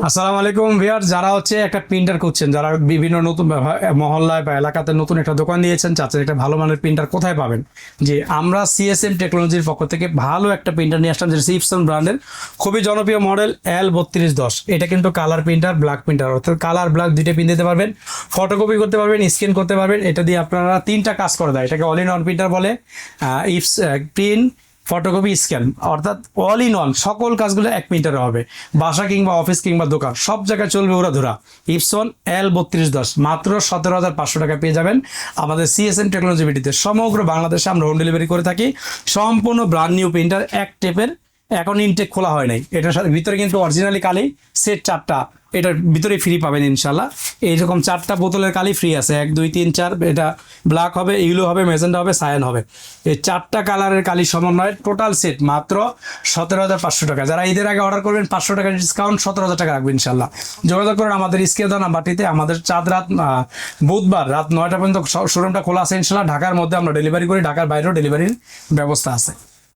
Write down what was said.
আসসালামু আলাইকুম ভিউয়ার, যারা একটা প্রিন্টার খুঁজছেন, যারা বিভিন্ন নতুন মহল্লায় বা এলাকাতে নতুন একটা দোকান দিয়েছেন, চাচ্ছেন একটা ভালো মানের প্রিন্টার কোথায় পাবেন। যে আমরা সিএসএম টেকনোলজির পক্ষ থেকে ভালো একটা প্রিন্টার নিয়ে আসলাম, যেটা ইপসন ব্র্যান্ডের খুবই জনপ্রিয় মডেল L3210। এটা কিন্তু কালার প্রিন্টার, ব্ল্যাক প্রিন্টার, অর্থাৎ কালার ব্ল্যাক দুইটা প্রিন্ট দিতে পারবেন, ফটোকপি করতে পারবেন, স্ক্যান করতে পারবেন। এটা দিয়ে আপনারা তিনটা কাজ করে দেয়, এটাকে অল ইন ওয়ান প্রিন্টার বলে। ইপস প্রিন্ট, ফটোকপি, স্ক্যান, অর্থাৎ অল ইন ওয়ান সকল কাজগুলো এক মিনিটের হবে। বাসা কিংবা অফিস কিংবা দোকান সব জায়গায় চলবে উড়াধুরা। ইপসন L3210 মাত্র 17,500 টাকা পেয়ে যাবেন আমাদের সিএসএম টেকনোলজি ভিডিতে। সমগ্র বাংলাদেশে আমরা হোম ডেলিভারি করে থাকি। সম্পূর্ণ ব্র্যান্ড নিউ প্রিন্টার, এক টেপের, এখন ইনটেক খোলা হয় নাই। এটার সাথে ভিতরে কিন্তু অরিজিনালি কালি সেট 4টা এটার ভিতরে ফ্রি পাবেন ইনশাল্লাহ। এইরকম 4টা বোতলের কালি ফ্রি আছে, 1 2 3 4। এটা ব্ল্যাক হবে, ইউলো হবে, মেজেন্টা হবে, সায়ান হবে। এই 4টা কালারের কালি সমন্বয়ে টোটাল সেট মাত্র 17,500 টাকা। যারা ঈদের আগে অর্ডার করবেন 500 টাকা ডিসকাউন্ট, 17,000 টাকা রাখবেন ইনশাল্লাহ। যোগাযোগ করেন আমাদের স্ক্রিনে দেওয়া নাম্বারটিতে। আমাদের বুধবার রাত 9টা পর্যন্ত শোরুমটা খোলা আছে ইনশাল্লাহ। ঢাকার মধ্যে আমরা ডেলিভারি করি, ঢাকার বাইরেও ডেলিভারির ব্যবস্থা আছে।